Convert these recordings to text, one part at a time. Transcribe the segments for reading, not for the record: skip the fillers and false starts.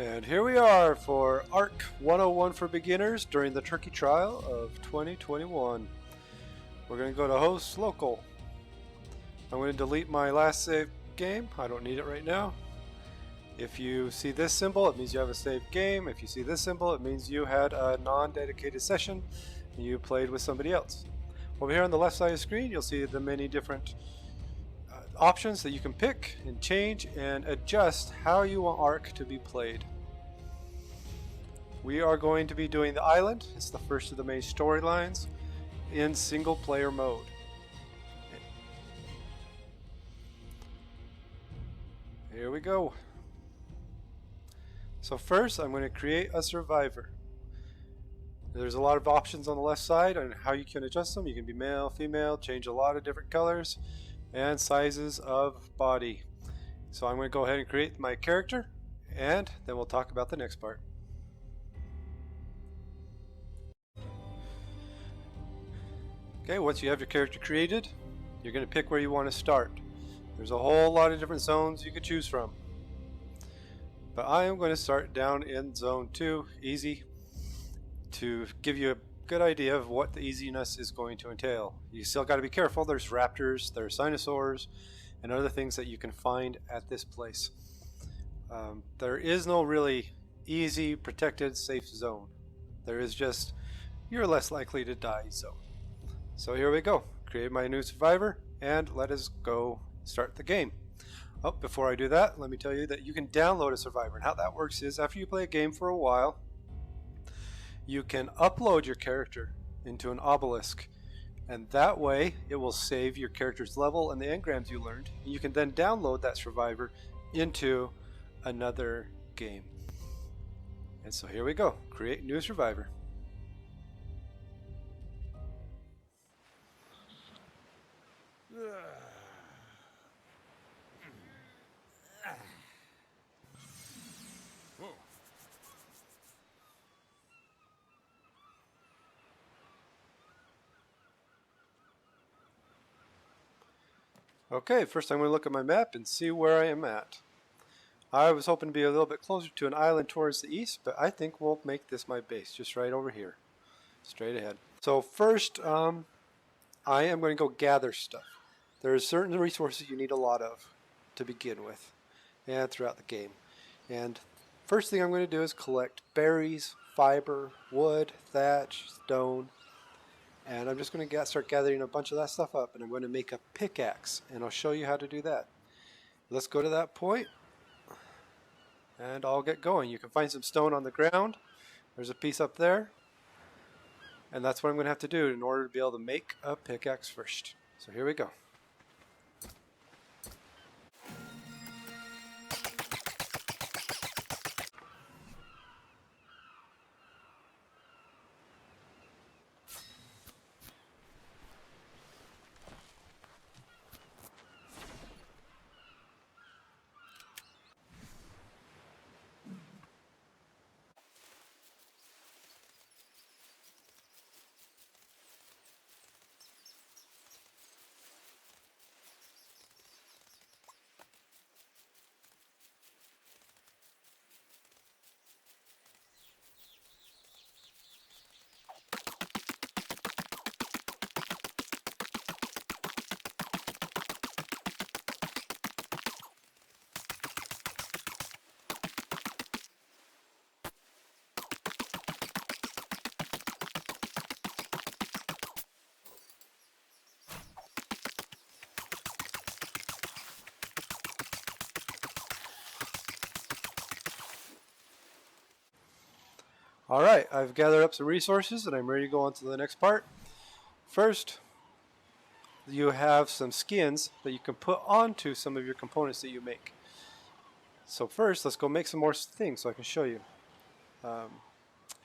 And here we are for ARC 101 for beginners during the Turkey trial of 2021. We're going to go to host local. I'm going to delete my last save game. I don't need it right now. If you see this symbol, it means you have a saved game. If you see this symbol, it means you had a non-dedicated session and you played with somebody else. Over here on the left side of the screen, you'll see the many different options that you can pick and change and adjust how you want ARC to be played. We are going to be doing the island. It's the first of the main storylines in single player mode. Here we go. So first I'm going to create a survivor. There's a lot of options on the left side on how you can adjust them. You can be male, female, change a lot of different colors and sizes of body. So I'm going to go ahead and create my character and then we'll talk about the next part. Okay, once you have your character created, you're going to pick where you want to start. There's a whole lot of different zones you could choose from. But I am going to start down in zone 2, easy, to give you a good idea of what the easiness is going to entail. You still got to be careful. There's raptors, there's dinosaurs, and other things that you can find at this place. There is no really easy, protected, safe zone. There is just, you're less likely to die zone. So here we go. Create my new survivor, and let us go start the game. Oh, before I do that, let me tell you that you can download a survivor. And how that works is after you play a game for a while, you can upload your character into an obelisk, and that way it will save your character's level and the engrams you learned. You can then download that survivor into another game. And so here we go. Create new survivor. Okay, first I'm going to look at my map and see where I am at. I was hoping to be a little bit closer to an island towards the east, but I think we'll make this my base, just right over here, straight ahead. So first, I am going to go gather stuff. There are certain resources you need a lot of to begin with and throughout the game. And first thing I'm going to do is collect berries, fiber, wood, thatch, stone. And I'm just going to start gathering a bunch of that stuff up, and I'm going to make a pickaxe, and I'll show you how to do that. Let's go to that point, and I'll get going. You can find some stone on the ground. There's a piece up there, and that's what I'm going to have to do in order to be able to make a pickaxe first. So here we go. Alright, I've gathered up some resources and I'm ready to go on to the next part. First, you have some skins that you can put onto some of your components that you make. So first, let's go make some more things so I can show you.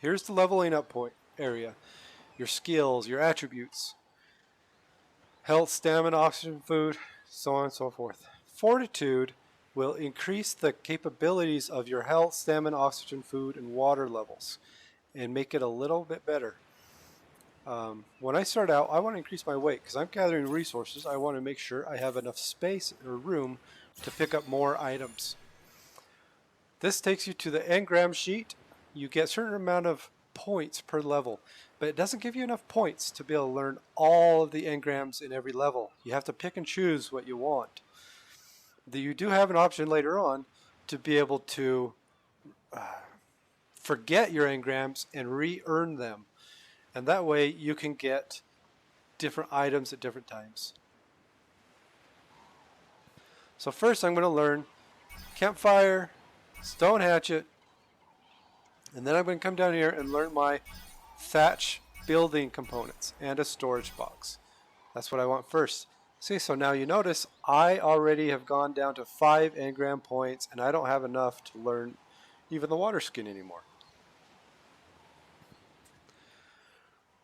Here's the leveling up point area. Your skills, your attributes, health, stamina, oxygen, food, so on and so forth. Fortitude will increase the capabilities of your health, stamina, oxygen, food, and water levels and make it a little bit better. When I start out, I want to increase my weight because I'm gathering resources. I want to make sure I have enough space or room to pick up more items. This takes you to the engram sheet. You get a certain amount of points per level, but it doesn't give you enough points to be able to learn all of the engrams in every level. You have to pick and choose what you want. You do have an option later on to be able to forget your engrams and re-earn them. And that way you can get different items at different times. So first I'm going to learn Campfire, Stone Hatchet, and then I'm going to come down here and learn my thatch building components and a storage box. That's what I want first. See, so now you notice I already have gone down to 5 engram points and I don't have enough to learn even the water skin anymore.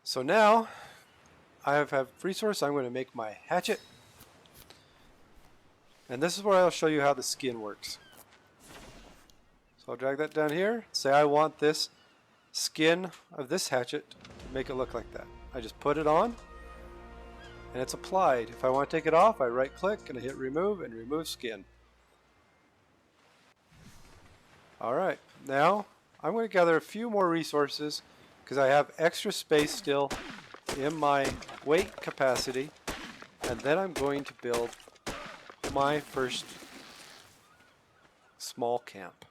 So now I have resource. I'm going to make my hatchet. And this is where I'll show you how the skin works. So I'll drag that down here. Say I want this skin of this hatchet to make it look like that. I just put it on and it's applied. If I want to take it off, I right click and I hit remove and remove skin. Alright, now I'm going to gather a few more resources because I have extra space still in my weight capacity, and then I'm going to build my first small camp.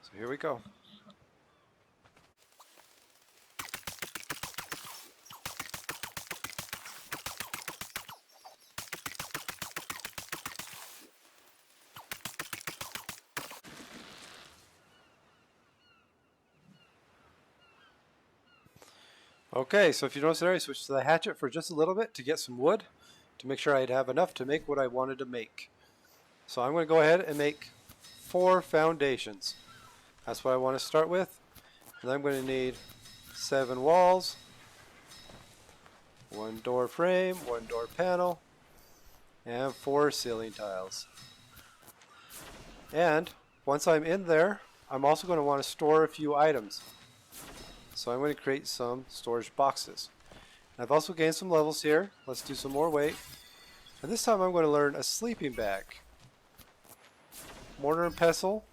So here we go. Okay, so if you notice there, I switched to the hatchet for just a little bit to get some wood to make sure I'd have enough to make what I wanted to make. So I'm going to go ahead and make 4 foundations. That's what I want to start with. And I'm going to need 7 walls, 1 door frame, 1 door panel, and 4 ceiling tiles. And once I'm in there, I'm also going to want to store a few items. So I'm going to create some storage boxes. And I've also gained some levels here. Let's do some more weight. And this time I'm going to learn a sleeping bag, Mortar and Pestle,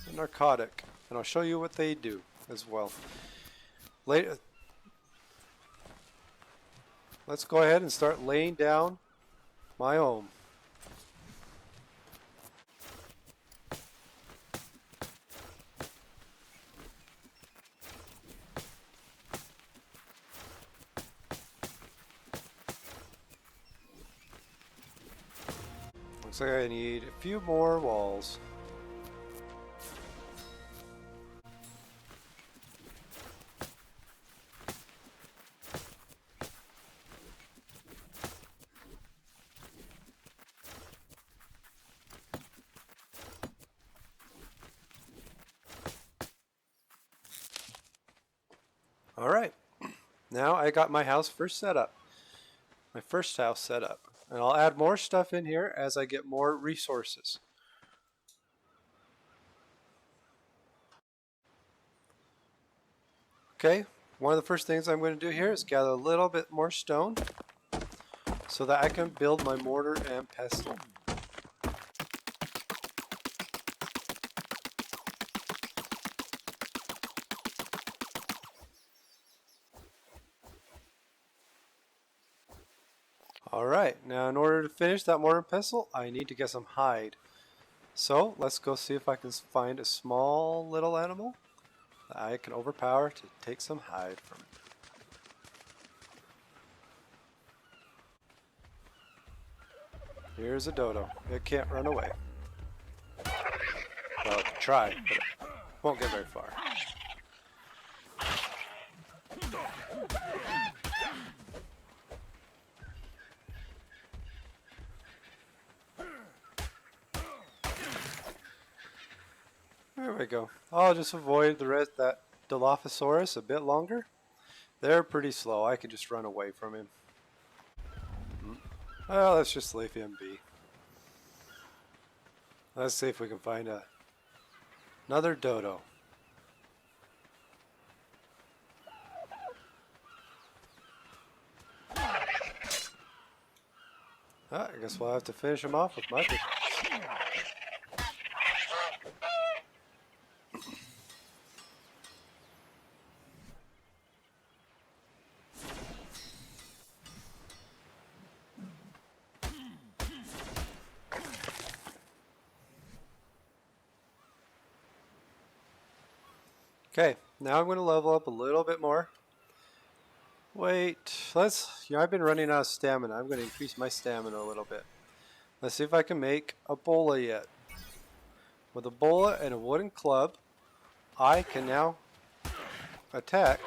and Narcotic. And I'll show you what they do as well. Later, let's go ahead and start laying down my home. Looks like I need a few more walls. Alright, now I got my house first set up. My first house set up. And I'll add more stuff in here as I get more resources. Okay, one of the first things I'm going to do here is gather a little bit more stone so that I can build my mortar and pestle. Alright, now in order to finish that mortar and pestle, I need to get some hide. So let's go see if I can find a small little animal that I can overpower to take some hide from it. Here's a dodo. It can't run away. Well, it can try, but it won't get very far. There we go. I'll just avoid the rest that Dilophosaurus a bit longer. They're pretty slow. I can just run away from him. Well, let's just leave him be. Let's see if we can find another dodo. I guess we'll have to finish him off with my pickaxe. Okay, now I'm going to level up a little bit more. Wait, I've been running out of stamina. I'm going to increase my stamina a little bit. Let's see if I can make a bola yet. With a bola and a wooden club, I can now attack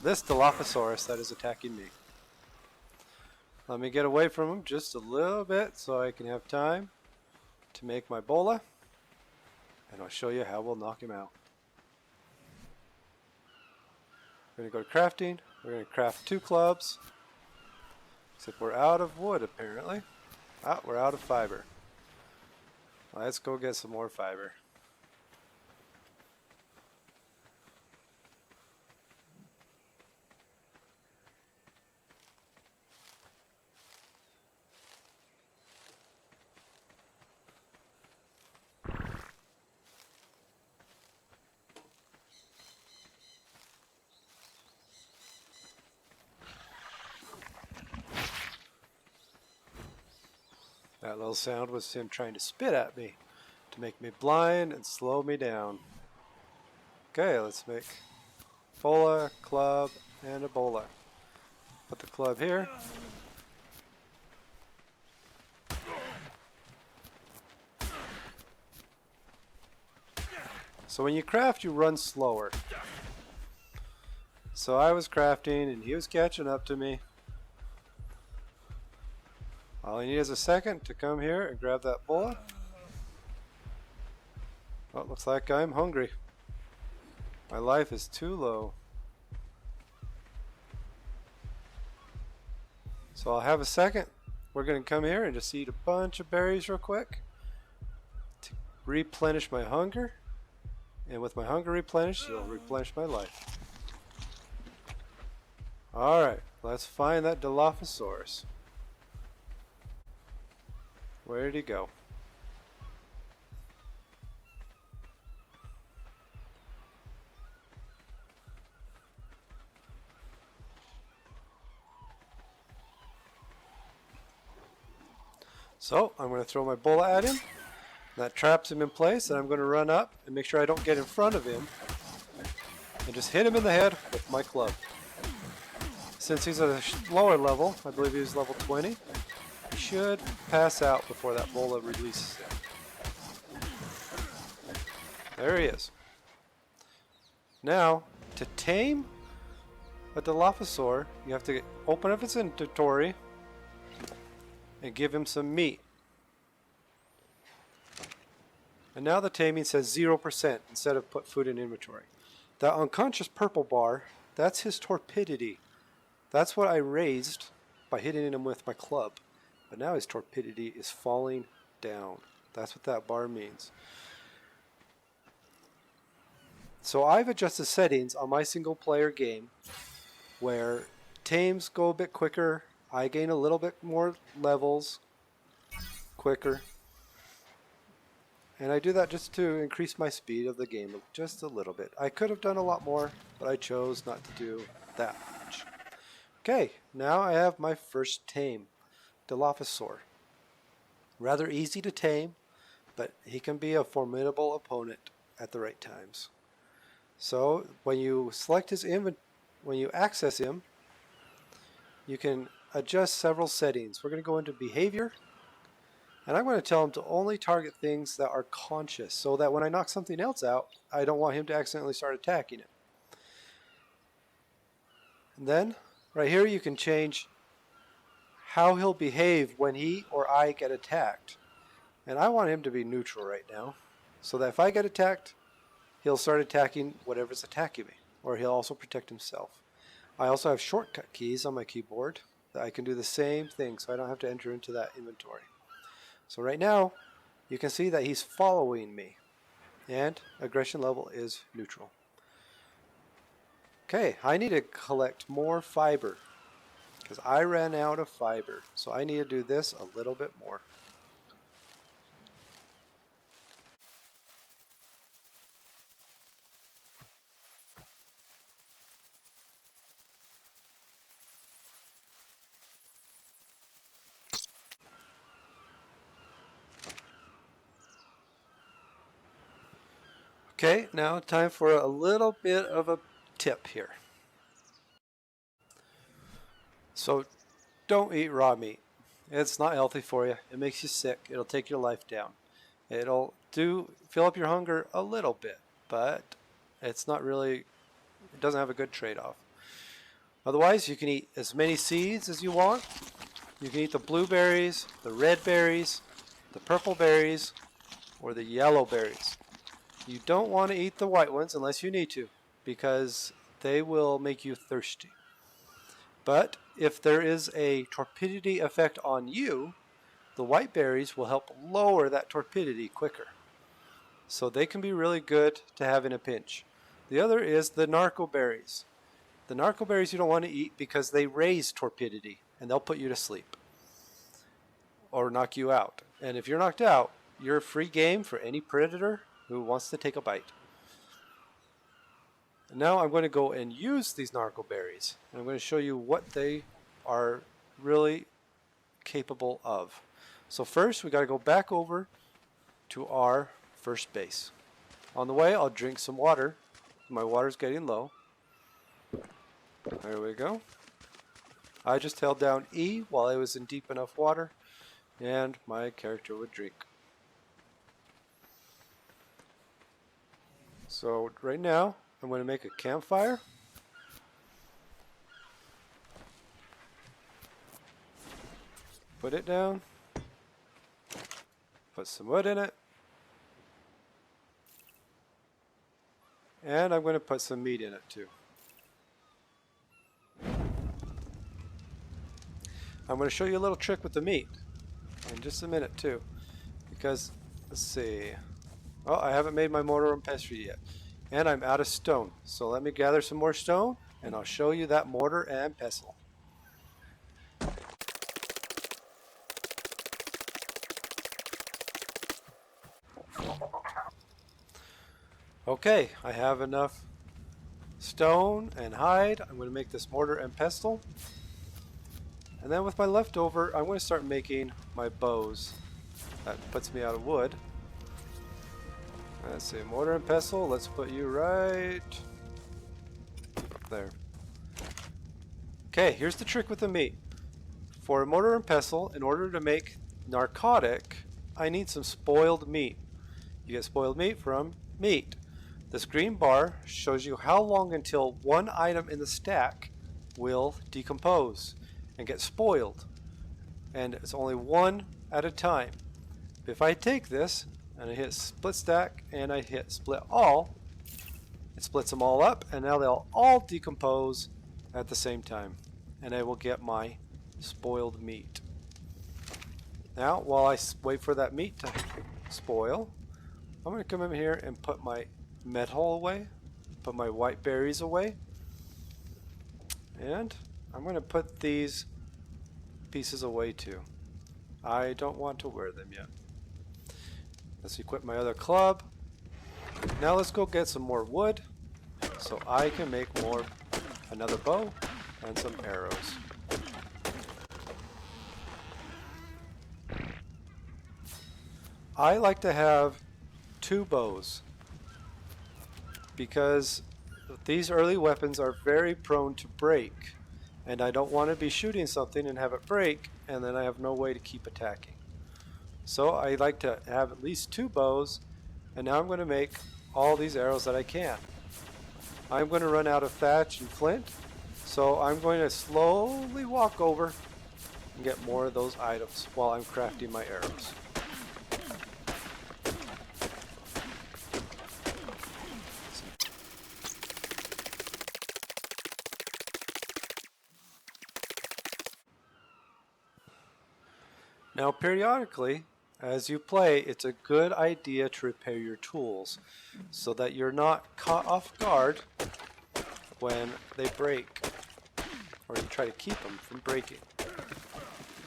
this Dilophosaurus that is attacking me. Let me get away from him just a little bit so I can have time to make my bola, and I'll show you how we'll knock him out. We're going to go to crafting. We're going to craft 2 clubs, except we're out of wood apparently. Ah, we're out of fiber. Let's go get some more fiber. That little sound was him trying to spit at me to make me blind and slow me down. Okay, let's make bola, club, and a bola. Put the club here. So when you craft, you run slower. So I was crafting and he was catching up to me. All I need is a second to come here and grab that bola. Oh, looks like I'm hungry. My life is too low. So I'll have a second. We're going to come here and just eat a bunch of berries real quick to replenish my hunger. And with my hunger replenished, it'll replenish my life. Alright, let's find that Dilophosaurus. Where did he go? So, I'm going to throw my bola at him. That traps him in place, and I'm going to run up and make sure I don't get in front of him. And just hit him in the head with my club. Since he's at a lower level, I believe he was level 20, he should pass out before that bola releases him. There he is. Now, to tame a Dilophosaur, you have to open up its inventory and give him some meat. And now the taming says 0% instead of put food in inventory. That unconscious purple bar, that's his torpidity. That's what I raised by hitting him with my club. But now his torpidity is falling down. That's what that bar means. So I've adjusted settings on my single player game where tames go a bit quicker. I gain a little bit more levels quicker. And I do that just to increase my speed of the game just a little bit. I could have done a lot more, but I chose not to do that much. Okay, now I have my first tame, Dilophosaur. Rather easy to tame, but he can be a formidable opponent at the right times. So when you select his when you access him, you can adjust several settings. We're going to go into behavior, and I'm going to tell him to only target things that are conscious, so that when I knock something else out, I don't want him to accidentally start attacking it. And then, right here, you can change how he'll behave when he or I get attacked. And I want him to be neutral right now, so that if I get attacked, he'll start attacking whatever's attacking me, or he'll also protect himself. I also have shortcut keys on my keyboard that I can do the same thing, so I don't have to enter into that inventory. So right now, you can see that he's following me, and aggression level is neutral. Okay, I need to collect more fiber, because I ran out of fiber, so I need to do this a little bit more. Okay, now time for a little bit of a tip here. So don't eat raw meat. It's not healthy for you. It makes you sick. It'll take your life down. It'll fill up your hunger a little bit, but it's not really, it doesn't have a good trade-off. Otherwise, you can eat as many seeds as you want. You can eat the blueberries, the red berries, the purple berries, or the yellow berries. You don't want to eat the white ones unless you need to, because they will make you thirsty. But if there is a torpidity effect on you, the white berries will help lower that torpidity quicker. So they can be really good to have in a pinch. The other is the narco berries. The narco berries you don't want to eat because they raise torpidity and they'll put you to sleep or knock you out. And if you're knocked out, you're free game for any predator who wants to take a bite. And now I'm going to go and use these narco berries. And I'm going to show you what they are really capable of. So first we got to go back over to our first base. On the way I'll drink some water. My water's getting low. There we go. I just held down E while I was in deep enough water and my character would drink. So right now I'm going to make a campfire. Put it down. Put some wood in it. And I'm going to put some meat in it too. I'm going to show you a little trick with the meat in just a minute too, because let's see. Oh, I haven't made my mortar and pestle yet, and I'm out of stone. So let me gather some more stone, and I'll show you that mortar and pestle. Okay, I have enough stone and hide. I'm going to make this mortar and pestle. And then with my leftover, I'm going to start making my bows. That puts me out of wood. Let's see, mortar and pestle. Let's put you right there. Okay, here's the trick with the meat. For a mortar and pestle, in order to make narcotic, I need some spoiled meat. You get spoiled meat from meat. This green bar shows you how long until one item in the stack will decompose and get spoiled, and it's only one at a time. If I take this and I hit split stack and I hit split all, it splits them all up, and now they'll all decompose at the same time, and I will get my spoiled meat. Now while I wait for that meat to spoil, I'm going to come in here and put my metal away, put my white berries away, and I'm going to put these pieces away too. I don't want to wear them yet. Let's equip my other club. Now let's go get some more wood so I can make another bow and some arrows. I like to have 2 bows because these early weapons are very prone to break. And I don't want to be shooting something and have it break, and then I have no way to keep attacking. So I like to have at least 2 bows, and now I'm going to make all these arrows that I can. I'm going to run out of thatch and flint, so I'm going to slowly walk over and get more of those items while I'm crafting my arrows. Now periodically, as you play, it's a good idea to repair your tools so that you're not caught off guard when they break, or you try to keep them from breaking.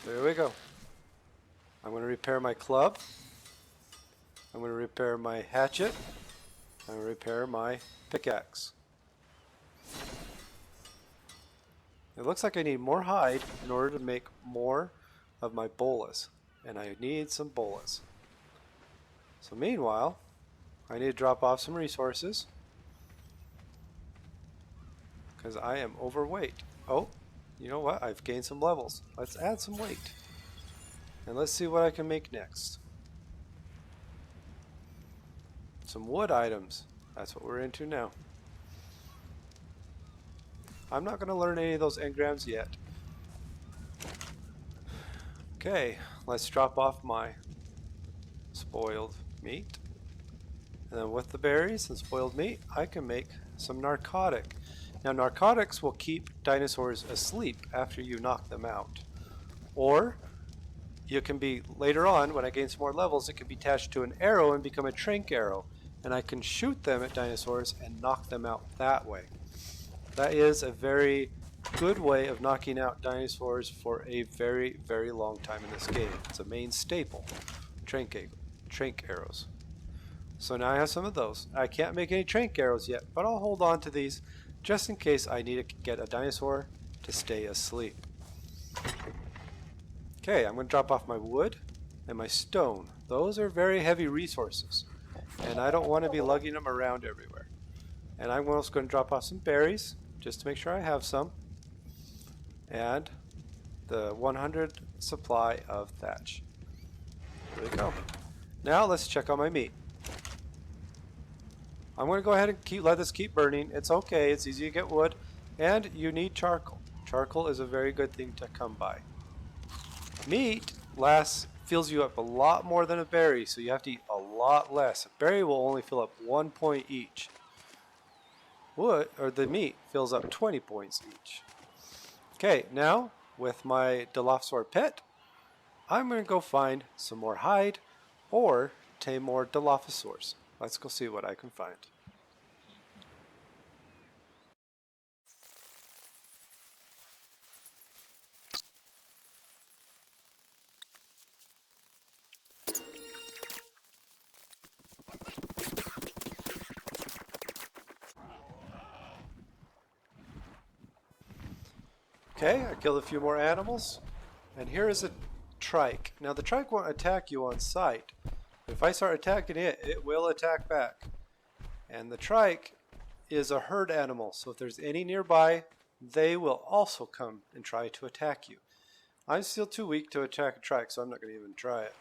There we go. I'm going to repair my club. I'm going to repair my hatchet. I'm going to repair my pickaxe. It looks like I need more hide in order to make more of my bolas, and I need some bolas. So meanwhile, I need to drop off some resources because I am overweight. Oh, you know what? I've gained some levels. Let's add some weight. And let's see what I can make next. Some wood items. That's what we're into now. I'm not going to learn any of those engrams yet. Okay, let's drop off my spoiled meat. And then with the berries and spoiled meat, I can make some narcotic. Now narcotics will keep dinosaurs asleep after you knock them out. Or you can be, later on, when I gain some more levels, it can be attached to an arrow and become a Tranq Arrow. And I can shoot them at dinosaurs and knock them out that way. That is a very good way of knocking out dinosaurs for a very, very long time in this game. It's a main staple. Tranq Arrows. So now I have some of those. I can't make any Tranq Arrows yet, but I'll hold on to these just in case I need to get a dinosaur to stay asleep. Okay, I'm going to drop off my wood and my stone. Those are very heavy resources, and I don't want to be lugging them around everywhere. And I'm also going to drop off some berries, just to make sure I have some. And the 100 supply of thatch. There we go. Now let's check on my meat. I'm going to go ahead and let this keep burning. It's okay, it's easy to get wood. And you need charcoal. Charcoal is a very good thing to come by. Meat fills you up a lot more than a berry, so you have to eat a lot less. A berry will only fill up 1 point each. The meat fills up 20 points each. Okay, now with my Dilophosaur pet, I'm going to go find some more hide or tame more Dilophosaurs. Let's go see what I can find. Okay, I killed a few more animals, and here is a trike. Now the trike won't attack you on sight. If I start attacking it, it will attack back. And the trike is a herd animal, so if there's any nearby, they will also come and try to attack you. I'm still too weak to attack a trike, so I'm not going to even try it.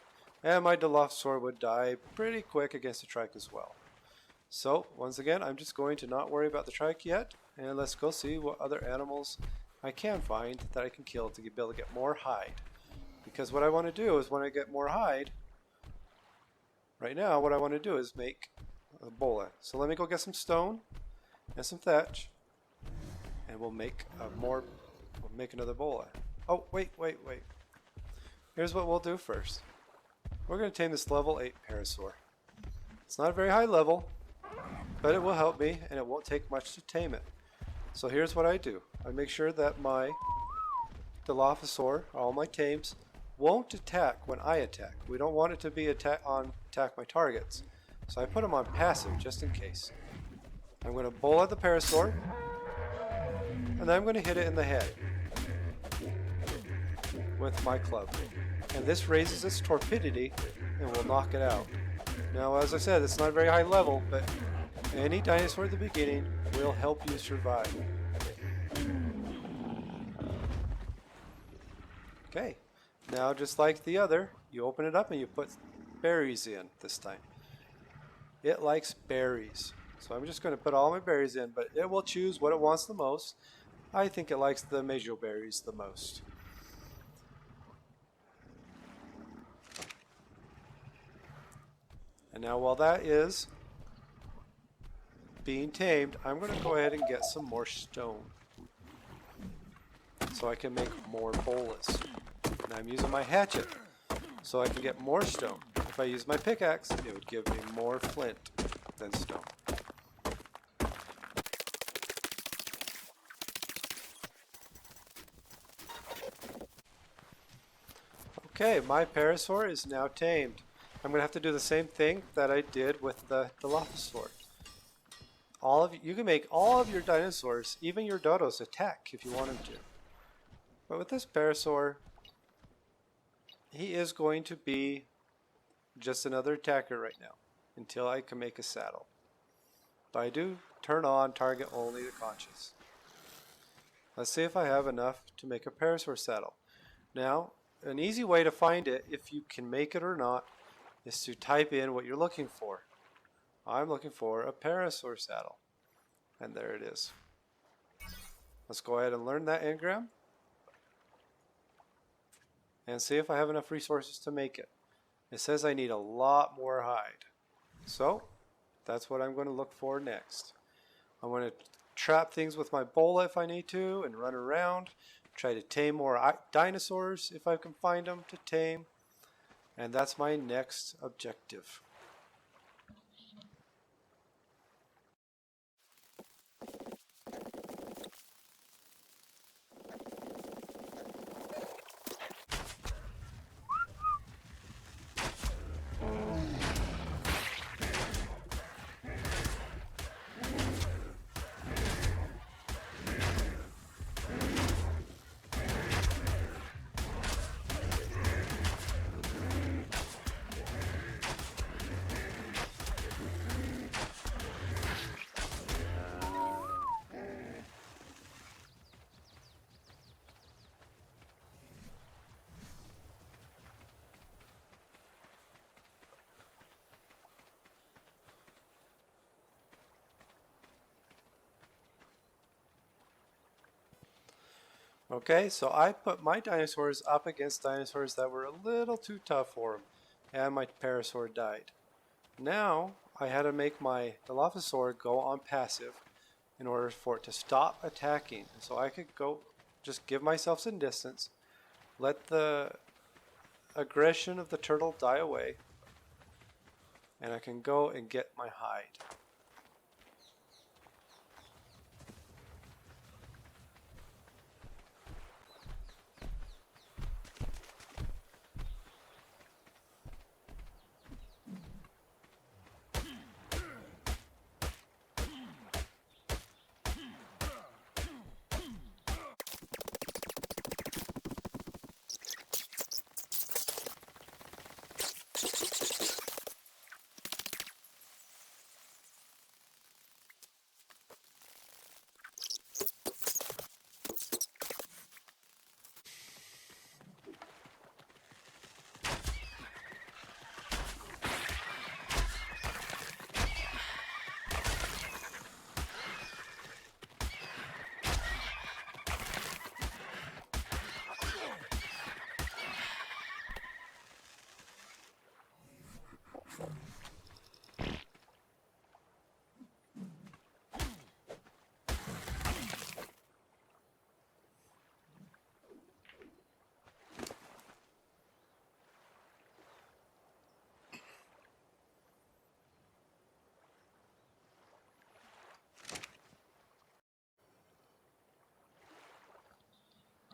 And my Dilophosaur would die pretty quick against a trike as well. So, once again, I'm just going to not worry about the trike yet, and let's go see what other animals I can find that I can kill to be able to get more hide. Because what I want to do is when I get more hide, right now what I want to do is make a bola. So let me go get some stone and some thatch, and we'll make another bola. Oh, wait. Here's what we'll do first. We're going to tame this level 8 Parasaur. It's not a very high level, but it will help me, and it won't take much to tame it. So here's what I do. I make sure that my Dilophosaur, all my tames, won't attack when I attack. We don't want it to be attack my targets. So I put them on passive just in case. I'm going to bowl at the Parasaur, and then I'm going to hit it in the head with my club. And this raises its torpidity and will knock it out. Now, as I said, it's not a very high level, but any dinosaur at the beginning will help you survive. Okay, now just like the other, you open it up and you put berries in this time. It likes berries. So I'm just going to put all my berries in, but it will choose what it wants the most. I think it likes the Mejo berries the most. And now while that is being tamed, I'm going to go ahead and get some more stone so I can make more bolas. And I'm using my hatchet so I can get more stone. If I use my pickaxe, it would give me more flint than stone. Okay, my Parasaur is now tamed. I'm going to have to do the same thing that I did with the Dilophosaur. You can make all of your dinosaurs, even your dodos, attack if you want them to. But with this Parasaur, he is going to be just another attacker right now. until I can make a saddle. But I do turn on target only to conscious. Let's see if I have enough to make a Parasaur Saddle. Now, an easy way to find it, if you can make it or not, is to type in what you're looking for. I'm looking for a Parasaur Saddle. And there it is. Let's go ahead and learn that engram. And see if I have enough resources to make it. It says I need a lot more hide. So, that's what I'm going to look for next. I'm going to trap things with my bola if I need to and run around. Try to tame more dinosaurs if I can find them to tame. And that's my next objective. Okay, so I put my dinosaurs up against dinosaurs that were a little too tough for them, and my Parasaur died. Now, I had to make my Dilophosaur go on passive in order for it to stop attacking. So I could go, just give myself some distance, let the aggression of the turtle die away, and I can go and get my hide.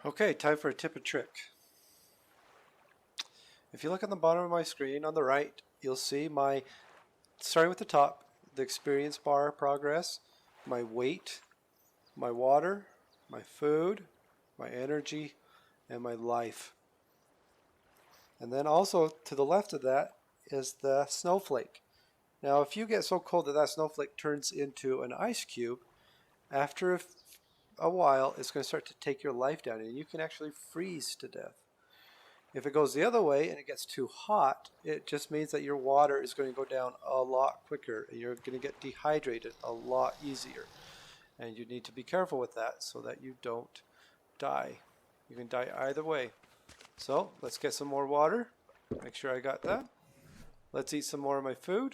Okay, time for a tip and trick. If you look at the bottom of my screen on the right, you'll see my, starting with the top, the experience bar progress, my weight, my water, my food, my energy, and my life. And then also to the left of that is the snowflake. Now if you get so cold that that snowflake turns into an ice cube, after a while it's going to start to take your life down and you can actually freeze to death. If it goes the other way and it gets too hot, it just means that your water is going to go down a lot quicker and you're going to get dehydrated a lot easier. And you need to be careful with that so that you don't die. You can die either way. So let's get some more water. Make sure I got that. Let's eat some more of my food.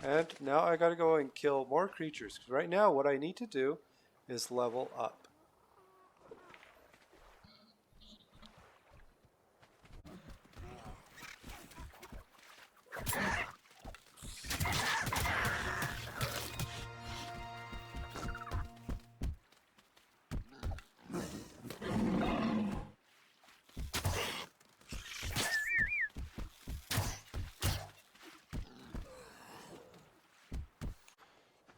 And now I gotta go and kill more creatures. Because right now what I need to do is level up.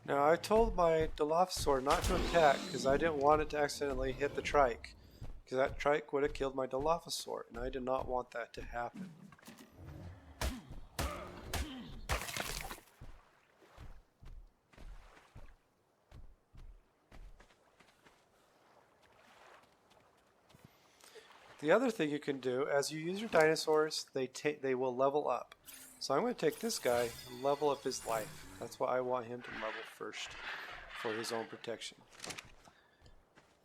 Now I told my Dilophosaur not to attack because I didn't want it to accidentally hit the trike. Because that trike would have killed my Dilophosaur and I did not want that to happen. The other thing you can do, as you use your dinosaurs, they will level up. So I'm going to take this guy and level up his life. That's what I want him to level first for his own protection.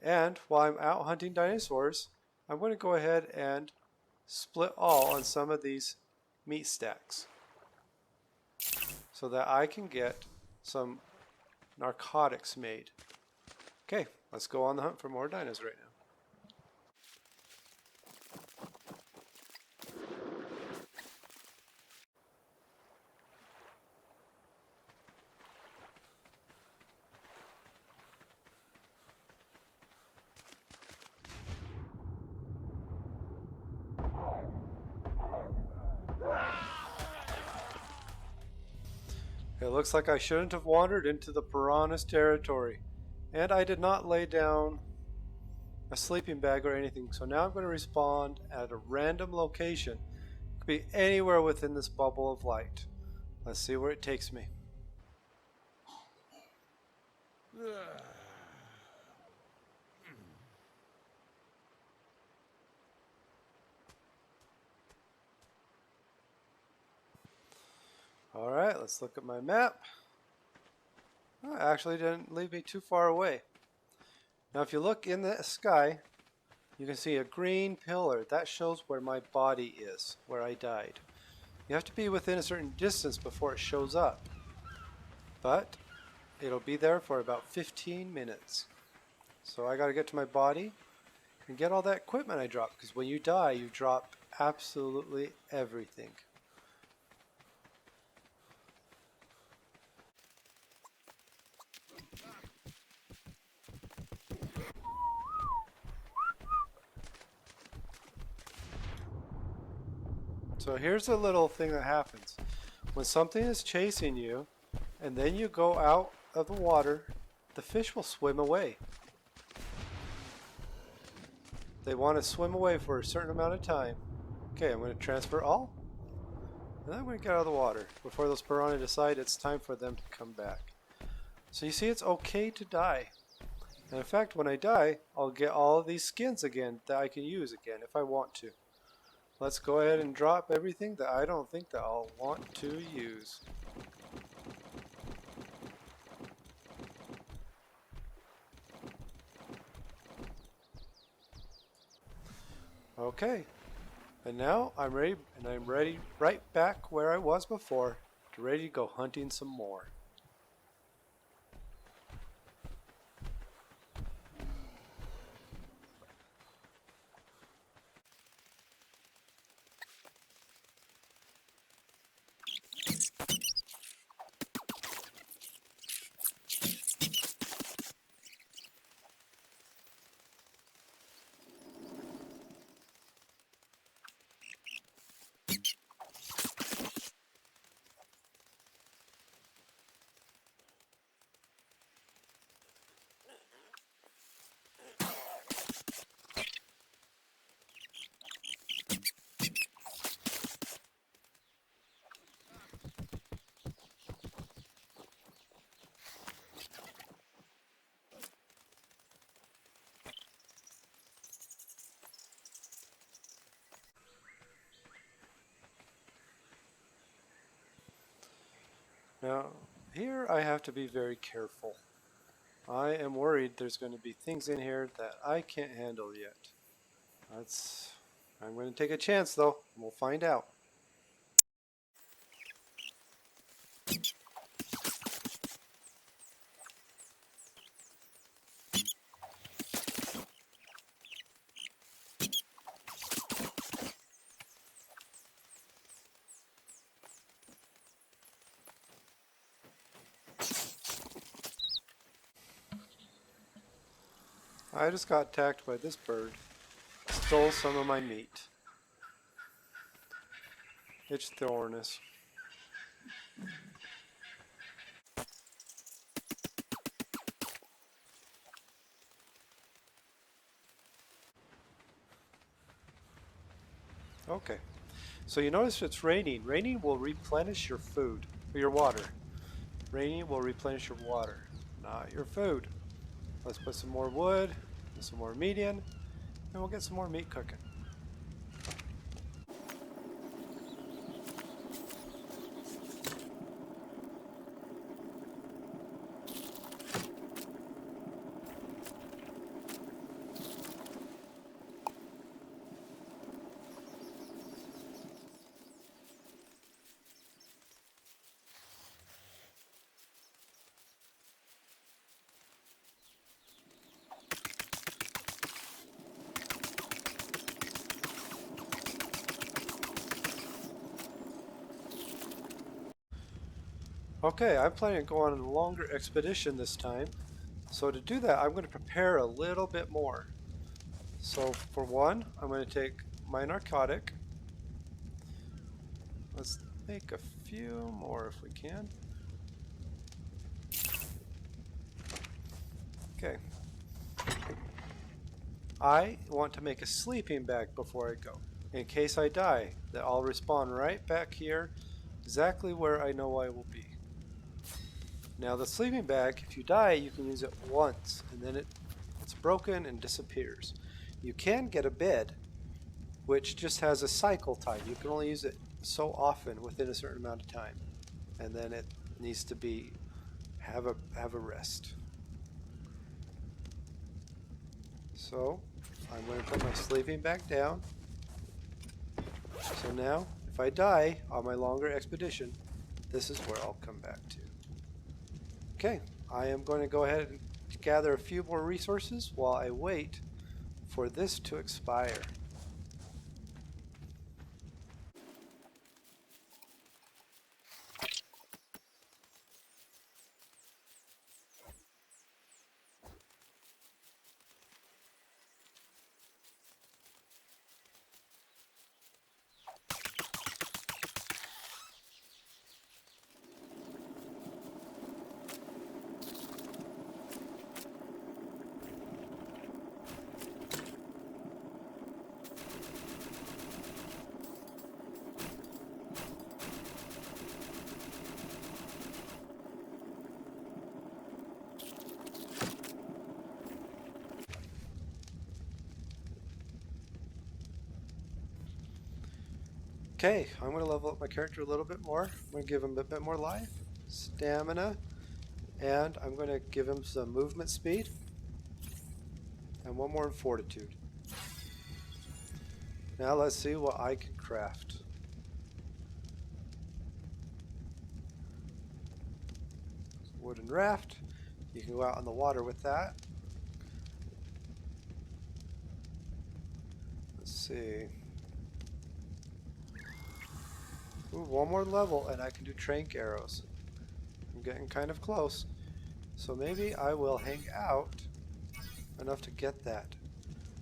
And while I'm out hunting dinosaurs, I'm going to go ahead and split all on some of these meat stacks so that I can get some narcotics made. Okay, let's go on the hunt for more dinos right now. It looks like I shouldn't have wandered into the piranha's territory, and I did not lay down a sleeping bag or anything, so now I'm going to respawn at a random location. It could be anywhere within this bubble of light. Let's see where it takes me. Alright, let's look at my map. Oh, it actually didn't leave me too far away. Now if you look in the sky, you can see a green pillar. That shows where my body is, where I died. You have to be within a certain distance before it shows up. But it'll be there for about 15 minutes. So I gotta get to my body and get all that equipment I dropped, because when you die, you drop absolutely everything. So here's a little thing that happens. When something is chasing you, and then you go out of the water, the fish will swim away. They want to swim away for a certain amount of time. Okay, I'm going to transfer all. And then I'm going to get out of the water before those piranha decide it's time for them to come back. So you see, it's okay to die. And in fact, when I die, I'll get all of these skins again that I can use again if I want to. Let's go ahead and drop everything that I don't think that I'll want to use. Okay, and now I'm ready, right back where I was before, ready to go hunting some more. Now, here I have to be very careful. I am worried there's going to be things in here that I can't handle yet. I'm going to take a chance though, and we'll find out. I just got attacked by this bird. Stole some of my meat. It's thornous. Okay, so you notice it's raining. Raining will replenish your food, or your water. Raining will replenish your water, not your food. Let's put some more wood, and some more meat in, and we'll get some more meat cooking. Okay, I'm planning on going on a longer expedition this time. So to do that, I'm going to prepare a little bit more. So for one, I'm going to take my narcotic. Let's make a few more if we can. Okay. I want to make a sleeping bag before I go. In case I die, that I'll respawn right back here, exactly where I know I will be. Now the sleeping bag, if you die, you can use it once, and then it's broken and disappears. You can get a bed, which just has a cycle time. You can only use it so often within a certain amount of time, and then it needs to be have a rest. So I'm going to put my sleeping bag down. So now, if I die on my longer expedition, this is where I'll come back to. Okay, I am going to go ahead and gather a few more resources while I wait for this to expire. Okay, I'm going to level up my character a little bit more. I'm going to give him a bit more life, stamina, and I'm going to give him some movement speed, and one more in fortitude. Now let's see what I can craft. Wooden raft. You can go out on the water with that. Let's see. Ooh, one more level and I can do Tranq Arrows. I'm getting kind of close. So maybe I will hang out enough to get that.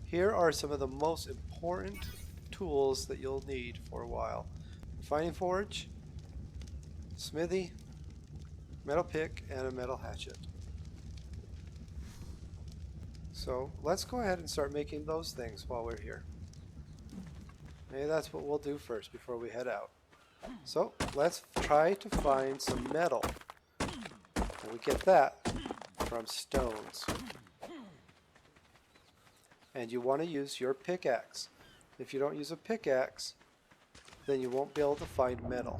Here are some of the most important tools that you'll need for a while. Refining forge, smithy, metal pick, and a metal hatchet. So let's go ahead and start making those things while we're here. Maybe that's what we'll do first before we head out. So let's try to find some metal. And we get that from stones. And you want to use your pickaxe. If you don't use a pickaxe, then you won't be able to find metal.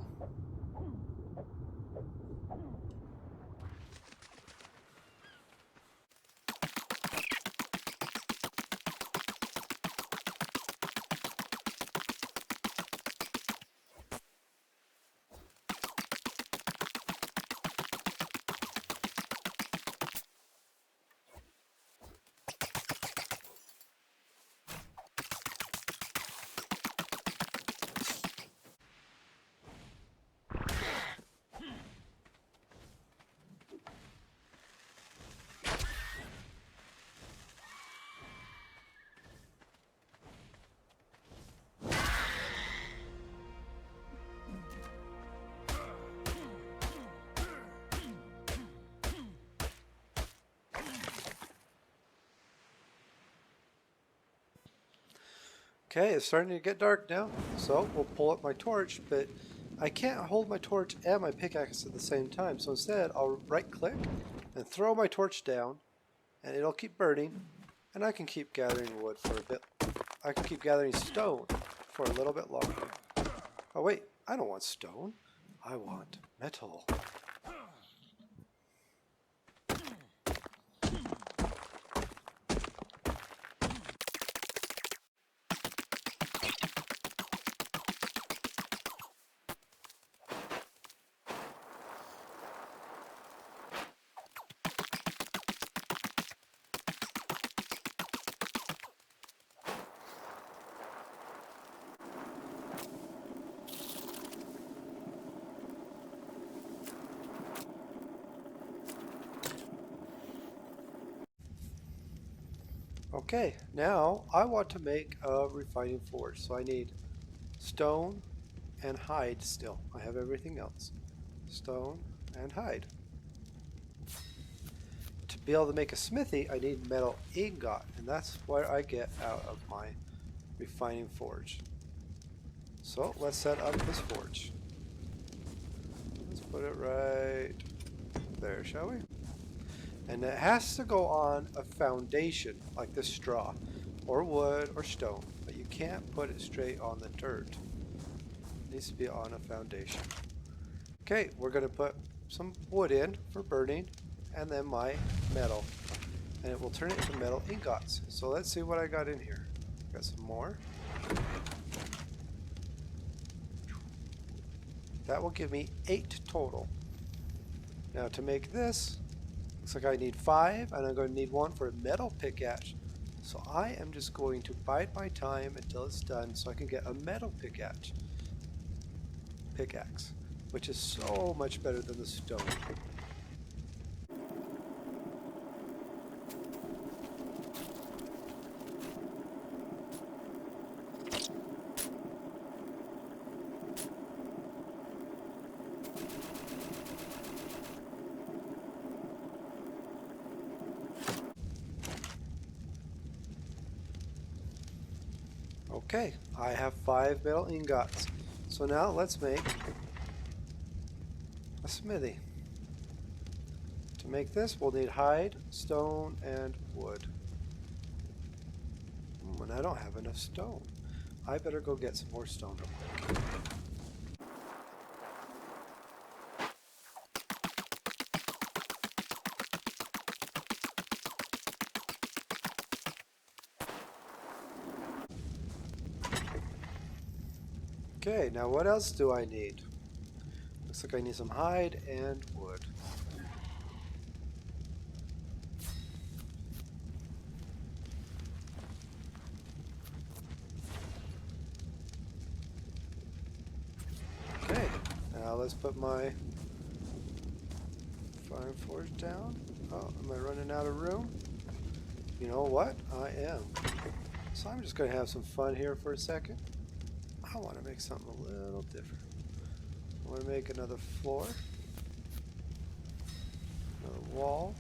Okay, it's starting to get dark now, so we'll pull up my torch, but I can't hold my torch and my pickaxe at the same time, so instead I'll right click and throw my torch down, and it'll keep burning, and I can keep gathering wood for a bit. I can keep gathering stone for a little bit longer. Oh wait, I don't want stone, I want metal. Okay, now I want to make a refining forge, so I need stone and hide still. I have everything else. Stone and hide. To be able to make a smithy, I need metal ingot, and that's what I get out of my refining forge. So let's set up this forge. Let's put it right there, shall we? And it has to go on a foundation like this straw, or wood, or stone, but you can't put it straight on the dirt. It needs to be on a foundation. Okay, we're going to put some wood in for burning, and then my metal, and it will turn it into metal ingots. So let's see what I got in here. Got some more. That will give me 8 total. Now to make this, looks like I need 5, and I'm going to need 1 for a metal pickaxe. So I am just going to bide my time until it's done so I can get a metal pickaxe, which is so much better than the stone. Okay, I have 5 metal ingots. So now let's make a smithy. To make this, we'll need hide, stone, and wood. And I don't have enough stone. I better go get some more stone real quick. Okay, now what else do I need? Looks like I need some hide and wood. Okay, now let's put my fire forge down. Oh, am I running out of room? You know what? I am. So I'm just going to have some fun here for a second. I want to make something a little different. I want to make another floor. Another wall.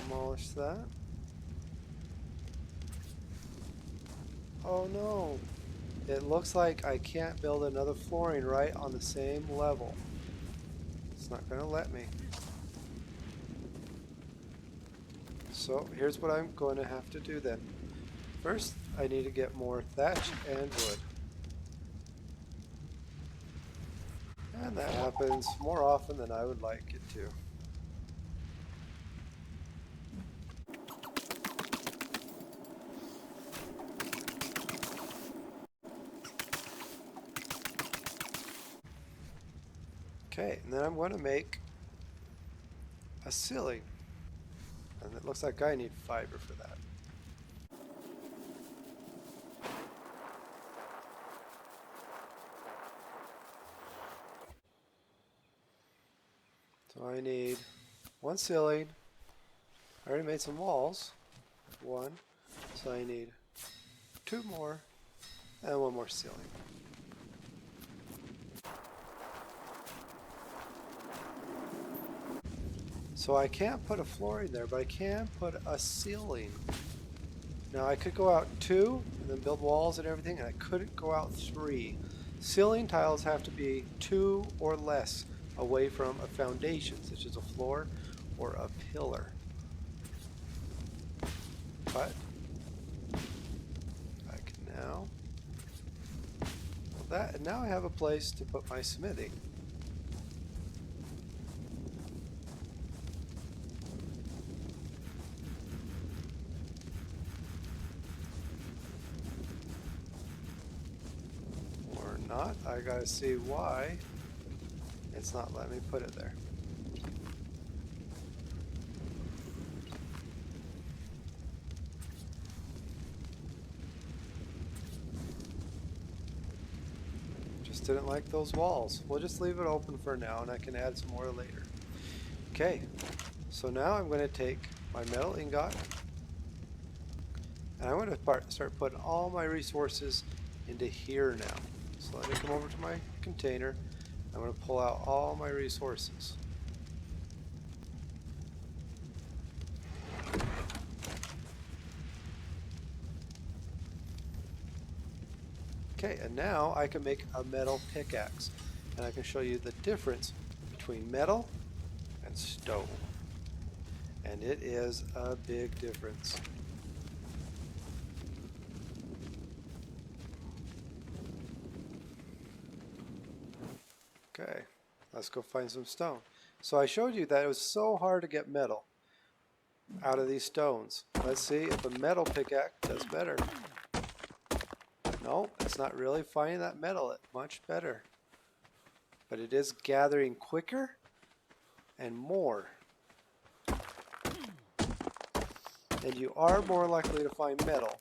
Demolish that. Oh no! It looks like I can't build another flooring right on the same level. It's not going to let me. So here's what I'm going to have to do then. First, I need to get more thatch and wood. And that happens more often than I would like it to. Okay, and then I'm going to make a ceiling. And it looks like I need fiber for that. So I need 1 ceiling. I already made some walls. 1. So I need 2 more and 1 more ceiling. So I can't put a flooring there, but I can put a ceiling. Now I could go out 2 and then build walls and everything, and I couldn't go out 3. Ceiling tiles have to be 2 or less away from a foundation, such as a floor or a pillar. But I can now build that, and now I have a place to put my smithy. Not. I gotta see why it's not letting me put it there. just didn't like those walls. We'll just leave it open for now and I can add some more later. Okay, so now I'm going to take my metal ingot and I'm going to start putting all my resources into here now. So let me come over to my container. I'm going to pull out all my resources. Okay, and now I can make a metal pickaxe, and I can show you the difference between metal and stone. And it is a big difference. Okay, let's go find some stone. So I showed you that it was so hard to get metal out of these stones. Let's see if a metal pickaxe does better. No, it's not really finding that metal much better. But it is gathering quicker and more. And you are more likely to find metal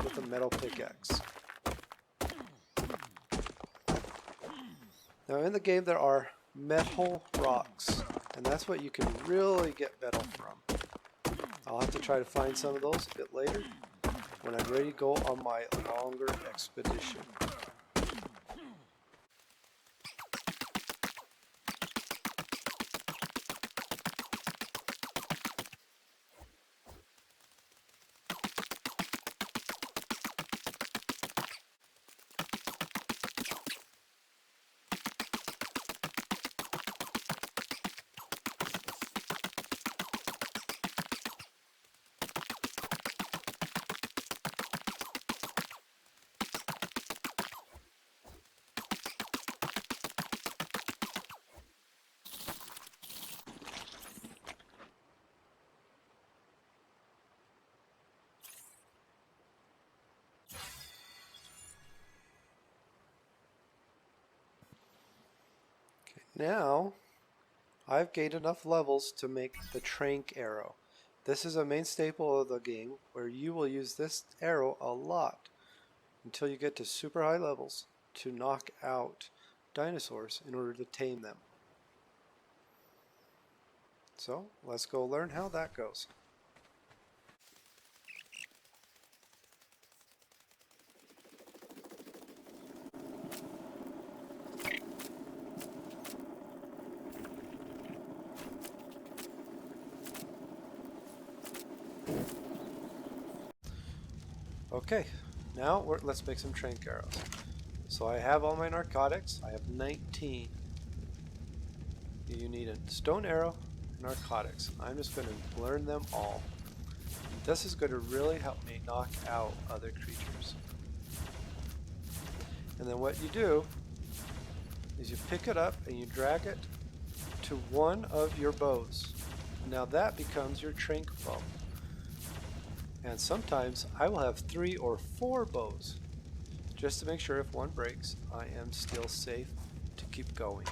with a metal pickaxe. Now in the game there are metal rocks, and that's what you can really get metal from. I'll have to try to find some of those a bit later when I'm ready to go on my longer expedition. Now, I've gained enough levels to make the Tranq Arrow. This is a main staple of the game where you will use this arrow a lot until you get to super high levels to knock out dinosaurs in order to tame them. So, let's go learn how that goes. Okay, now let's make some Tranq Arrows. So I have all my narcotics. I have 19. You need a stone arrow, narcotics. I'm just going to learn them all. This is going to really help me knock out other creatures. And then what you do is you pick it up and you drag it to one of your bows. Now that becomes your Tranq bow. And sometimes I will have 3 or 4 bows, just to make sure if one breaks, I am still safe to keep going.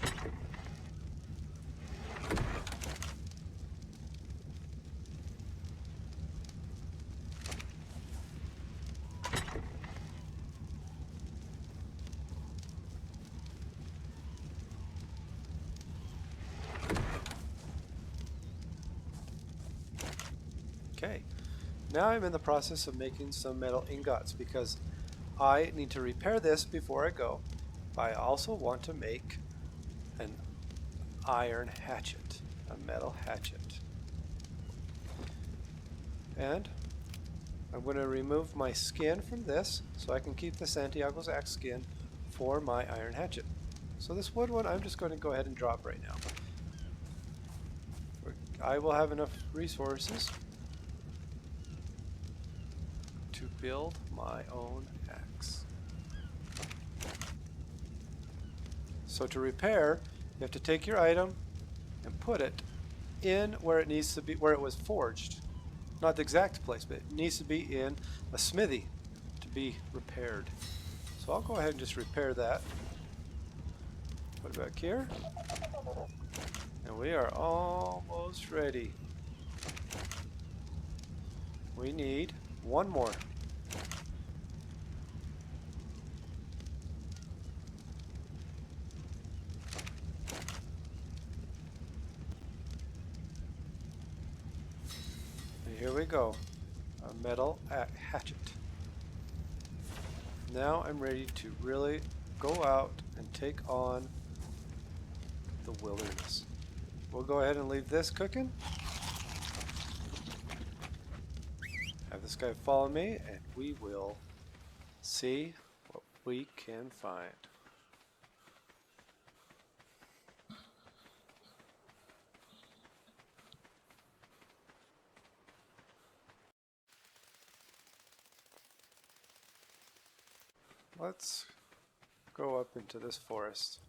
Okay. Now I'm in the process of making some metal ingots because I need to repair this before I go, but I also want to make an iron hatchet, a metal hatchet. And I'm going to remove my skin from this so I can keep the Santiago's axe skin for my iron hatchet. So this wood one I'm just going to go ahead and drop right now. I will have enough resources to build my own axe. So to repair, you have to take your item and put it in where it needs to be, where it was forged. Not the exact place, but it needs to be in a smithy to be repaired. So I'll go ahead and just repair that. Put it back here. And we are almost ready. We need one more. here we go. A metal hatchet. Now I'm ready to really go out and take on the wilderness. We'll go ahead and leave this cooking. Have this guy follow me and we will see what we can find. Let's go up into this forest.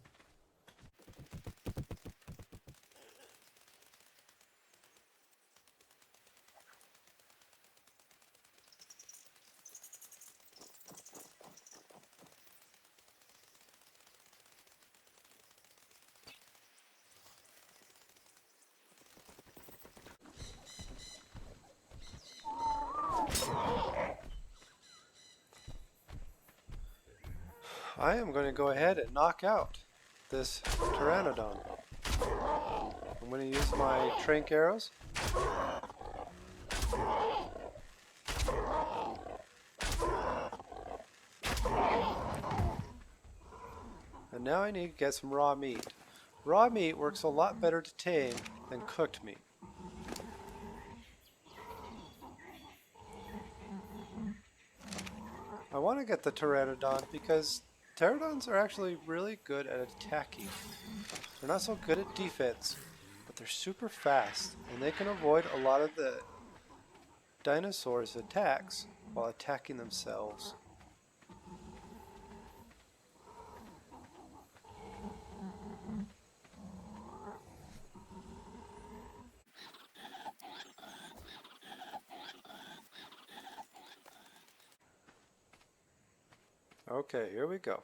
I am going to go ahead and knock out this pteranodon. I'm going to use my Tranq Arrows. And now I need to get some raw meat. Raw meat works a lot better to tame than cooked meat. I want to get the pteranodon because pteranodons are actually really good at attacking. They're not so good at defense, but they're super fast, and they can avoid a lot of the dinosaurs' attacks while attacking themselves. Okay, here we go.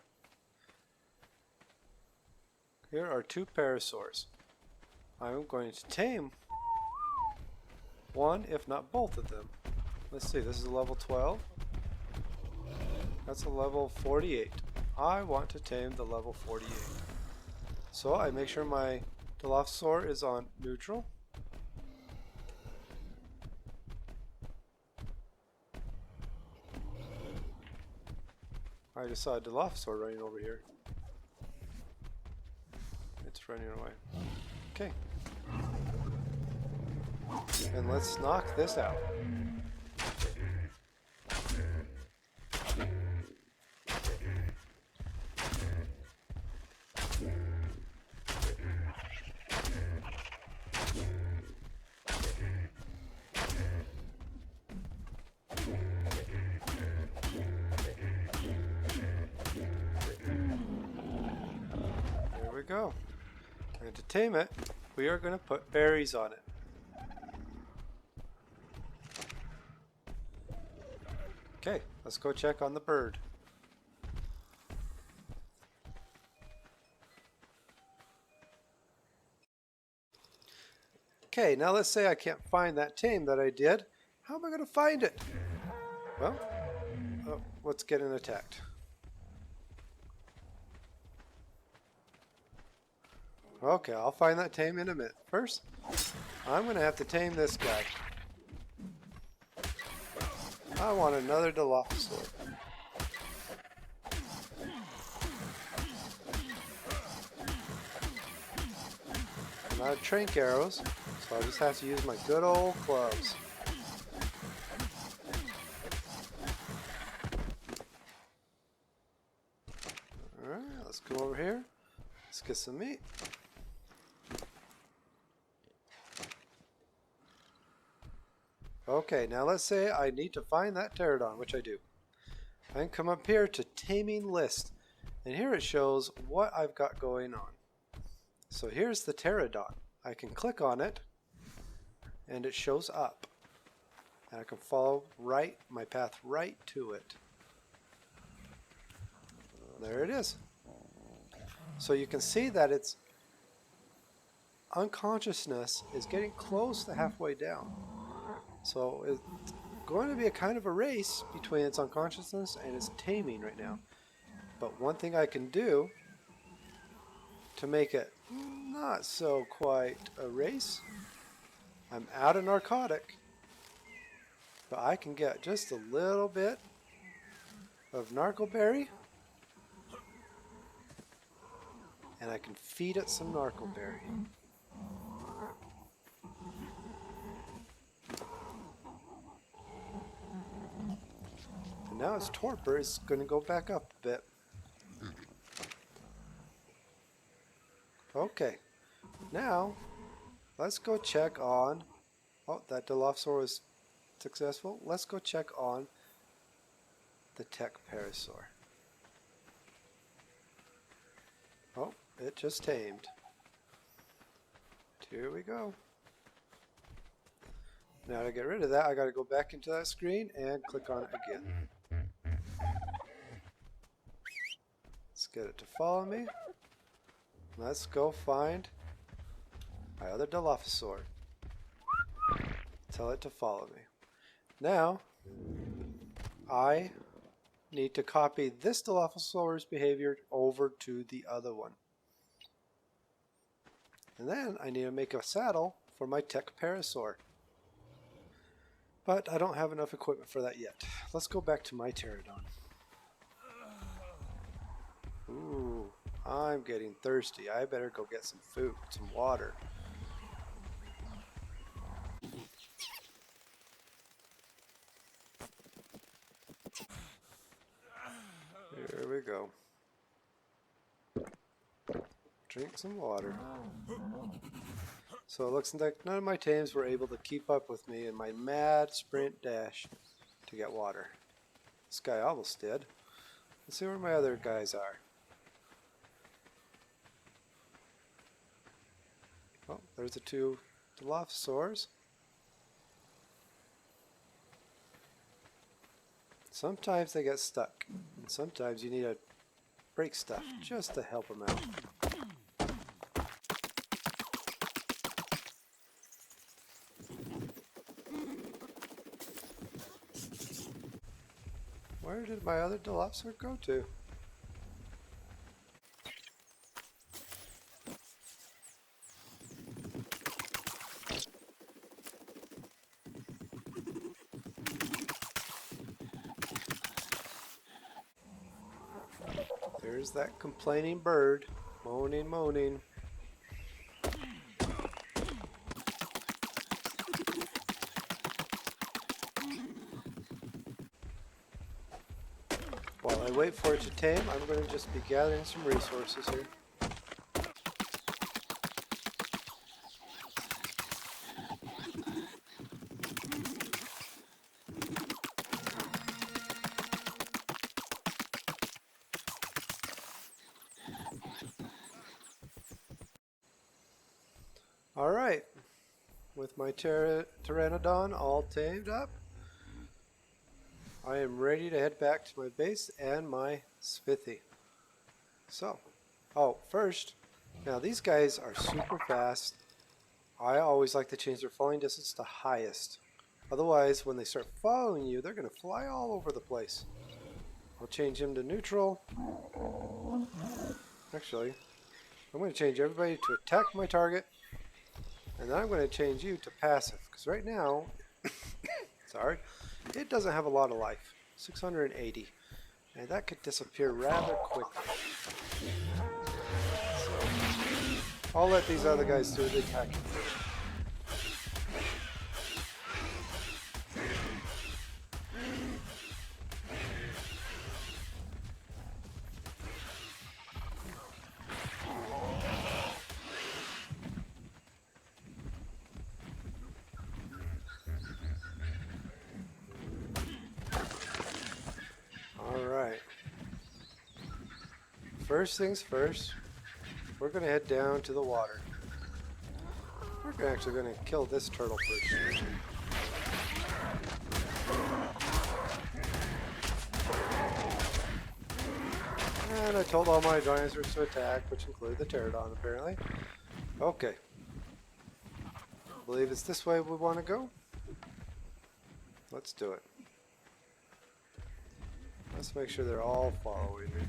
Here are two Parasaurs. I'm going to tame one, if not both of them. Let's see, this is a level 12. That's a level 48. I want to tame the level 48. So I make sure my Dilophosaur is on neutral. I just saw a Dilophosaur running over here. It's running away. Okay. And let's knock this out. Go. And to tame it, we are going to put berries on it. Okay, let's go check on the bird. Okay, now let's say I can't find that tame that I did. How am I going to find it? Well, what's getting attacked? Okay, I'll find that tame in a minute. First, I'm going to have to tame this guy. I want another Dilophosaur. I'm out of Tranq Arrows, so I just have to use my good old clubs. Alright, let's go over here. Let's get some meat. Okay, now let's say I need to find that pteranodon, which I do. I can come up here to Taming List, and here it shows what I've got going on. So here's the pteranodon. I can click on it, and it shows up. And I can follow my path right to it. There it is. So you can see that its unconsciousness is getting close to halfway down. So it's going to be a kind of a race between its unconsciousness and its taming right now. But one thing I can do to make it not so quite a race, I'm out of Narcotic, But I can get just a little bit of narcoberry, and I can feed it some narcoberry. And now its torpor is going to go back up a bit. Okay, now let's go check on... Oh, that Dilophosaur was successful. Let's go check on the tech Parasaur. Oh, it just tamed. Here we go. Now to get rid of that, I got to go back into that screen and click on it again. Let's get it to follow me. Let's go find my other Dilophosaur. Tell it to follow me. Now, I need to copy this Dilophosaur's behavior over to the other one. And then I need to make a saddle for my tech Parasaur. But I don't have enough equipment for that yet. Let's go back to my Pterodon. Ooh, I'm getting thirsty. I better go get some food, some water. Here we go. Drink some water. So it looks like none of my tames were able to keep up with me in my mad sprint dash to get water. This guy almost did. Let's see where my other guys are. Oh, there's the two Dilophosaurs. Sometimes they get stuck, and sometimes you need to break stuff just to help them out. Where did my other Dilophosaur go to? There's that complaining bird, moaning, moaning. While I wait for it to tame, I'm going to just be gathering some resources here. Alright, with my Pteranodon all tamed up, I am ready to head back to my base and my Smithy. So, first, now these guys are super fast. I always like to change their falling distance to highest. Otherwise, when they start following you, they're going to fly all over the place. I'll change him to neutral. Actually, I'm going to change everybody to attack my target. And then I'm going to change you to passive, because right now, sorry, it doesn't have a lot of life, 680, and that could disappear rather quickly. So, I'll let these other guys do the attacking. First things first, we're going to head down to the water. We're actually going to kill this turtle first. And I told all my dinosaurs to attack, which include the Pterodon apparently. Okay. I believe it's this way we want to go. Let's do it. Let's make sure they're all following me.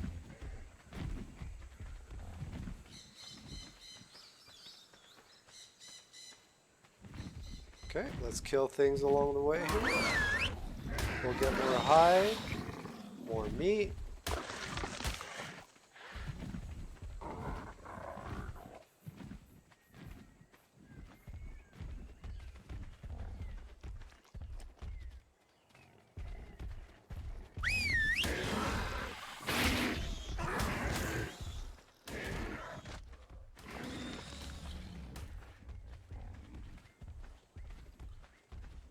Okay, let's kill things along the way here. We'll get more hide, more meat.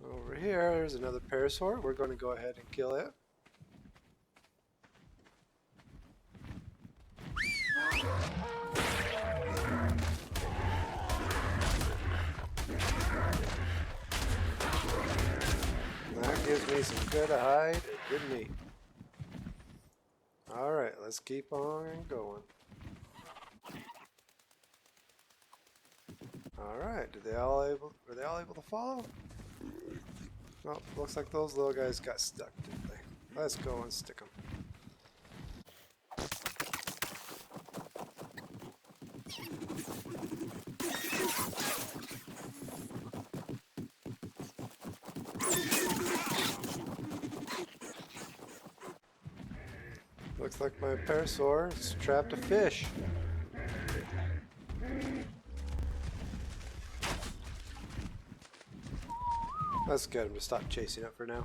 Over here, there's another Parasaur. We're going to go ahead and kill it. That gives me some good hide and good meat. Alright, let's keep on going. Alright, were they all able to follow? Oh, looks like those little guys got stuck, didn't they? Let's go and stick them. Looks like my Parasaur has trapped a fish. Let's get him to stop chasing it for now.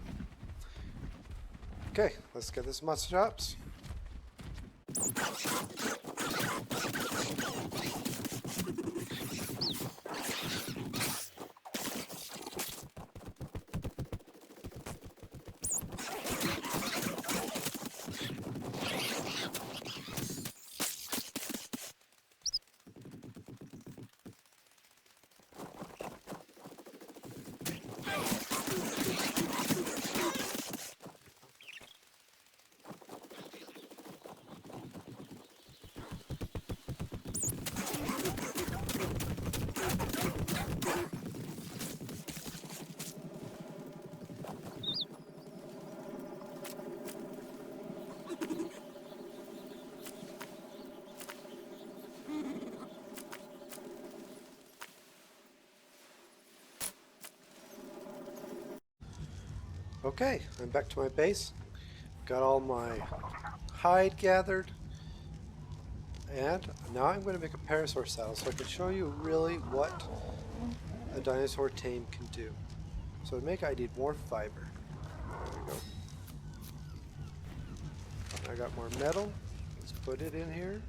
Okay, let's get this mustard chops. Okay, I'm back to my base. Got all my hide gathered. And now I'm going to make a Parasaur Saddle so I can show you really what a dinosaur tame can do. So to make it, I need more fiber. There we go. I got more metal. Let's put it in here.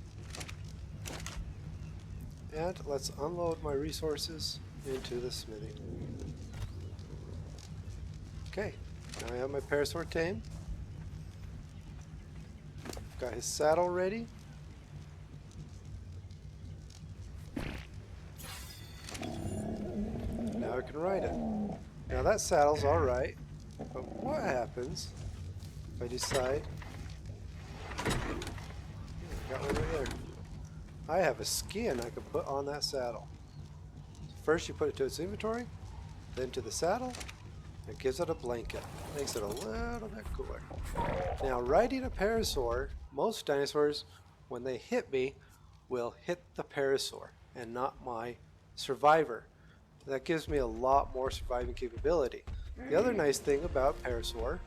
And let's unload my resources into the smithy. Okay, now I have my Parasaur tame. Got his saddle ready. Now I can ride it. Now that saddle's alright, but what happens if I decide... Got one right there. I have a skin I can put on that saddle. First you put it to its inventory, then to the saddle. It gives it a blanket. Makes it a little bit cooler. Now riding a Parasaur, most dinosaurs, when they hit me, will hit the Parasaur and not my survivor. That gives me a lot more surviving capability. The other nice thing about Parasaur,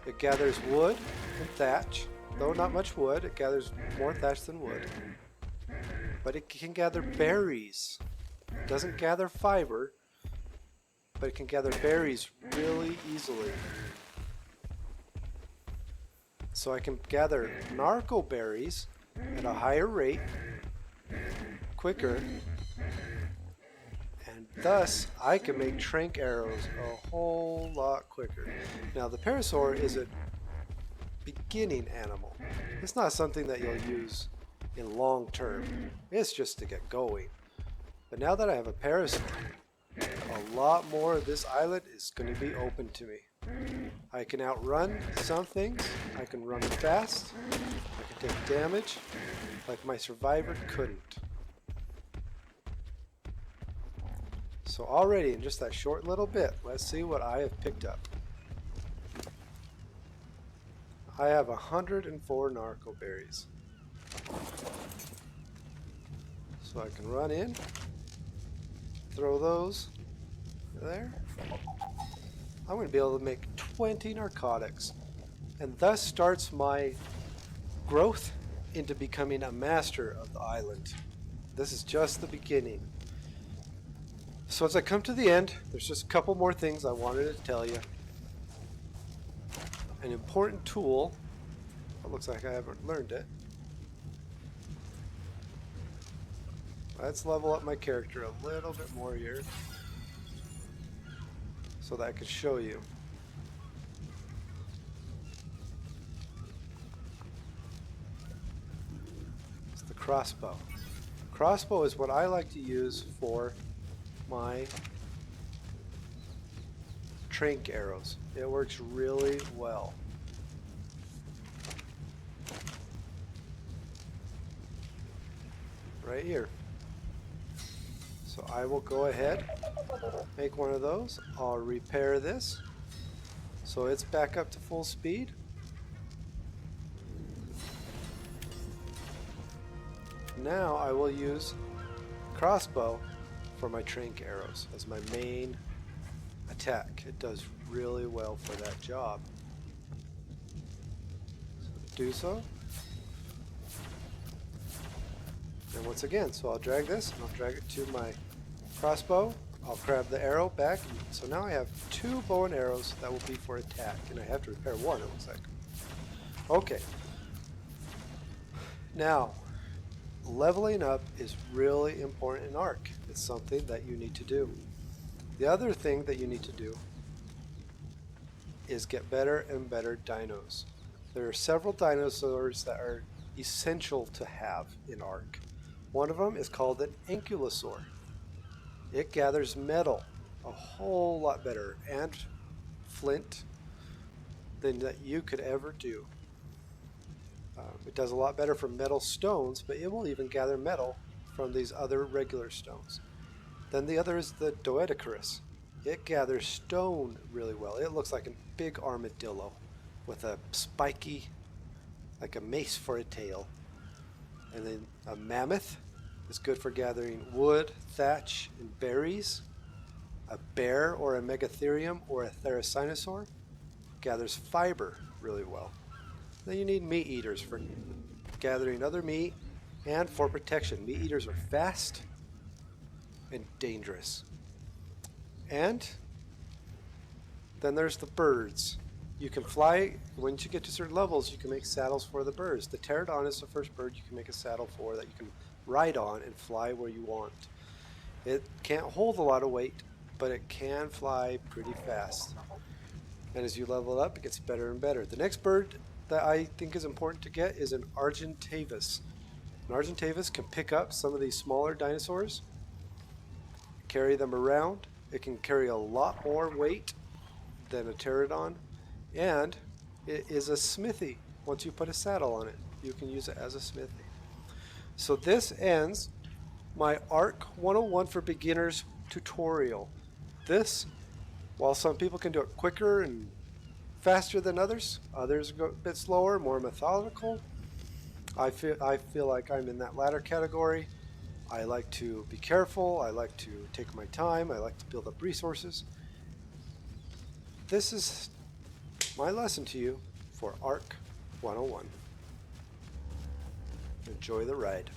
it gathers wood and thatch. Though not much wood, it gathers more thatch than wood. But it can gather berries. It doesn't gather fiber, but it can gather berries really easily. So I can gather narco berries at a higher rate, quicker, and thus I can make Tranq Arrows a whole lot quicker. Now the Parasaur is a beginning animal. It's not something that you'll use in long term. It's just to get going. But now that I have a Parasaur, a lot more of this island is going to be open to me. I can outrun some things. I can run fast. I can take damage like my survivor couldn't. So already in just that short little bit, let's see what I have picked up. I have 104 narco berries. So I can run in, throw those there, I'm going to be able to make 20 narcotics. And thus starts my growth into becoming a master of the island. This is just the beginning. So as I come to the end, there's just a couple more things I wanted to tell you. An important tool. It looks like I haven't learned it. Let's level up my character a little bit more here so that I can show you. It's the crossbow. Crossbow is what I like to use for my Tranq Arrows. It works really well. Right here. So I will go ahead, make one of those. I'll repair this so it's back up to full speed. Now I will use crossbow for my Tranq Arrows as my main attack. It does really well for that job. So do so. And once again, so I'll drag this and I'll drag it to my crossbow. I'll grab the arrow back. So now I have 2 bow and arrows that will be for attack. And I have to repair 1, it looks like. Okay. Now, leveling up is really important in Ark. It's something that you need to do. The other thing that you need to do is get better and better dinos. There are several dinosaurs that are essential to have in Ark. One of them is called an Ankylosaur. It gathers metal a whole lot better and flint than that you could ever do. It does a lot better from metal stones, but it will even gather metal from these other regular stones. Then the other is the Doedicarus. It gathers stone really well. It looks like a big armadillo with a spiky, like a mace for a tail. And then a mammoth is good for gathering wood, thatch, and berries. A bear or a megatherium or a therasinosaur gathers fiber really well. Then you need meat eaters for gathering other meat and for protection. Meat eaters are fast and dangerous. And then there's the birds. You can fly, once you get to certain levels, you can make saddles for the birds. The pterodon is the first bird you can make a saddle for that you can ride on and fly where you want. It can't hold a lot of weight, but it can fly pretty fast. And as you level up, it gets better and better. The next bird that I think is important to get is an Argentavis. An Argentavis can pick up some of these smaller dinosaurs, carry them around. It can carry a lot more weight than a pterodon, and it is a smithy. Once you put a saddle on it, you can use it as a smithy. So this ends my Ark 101 for Beginners tutorial. This, while some people can do it quicker and faster than others go a bit slower, more methodical. I feel like I'm in that latter category. I like to be careful. I like to take my time. I like to build up resources. This is my lesson to you for Ark 101. Enjoy the ride.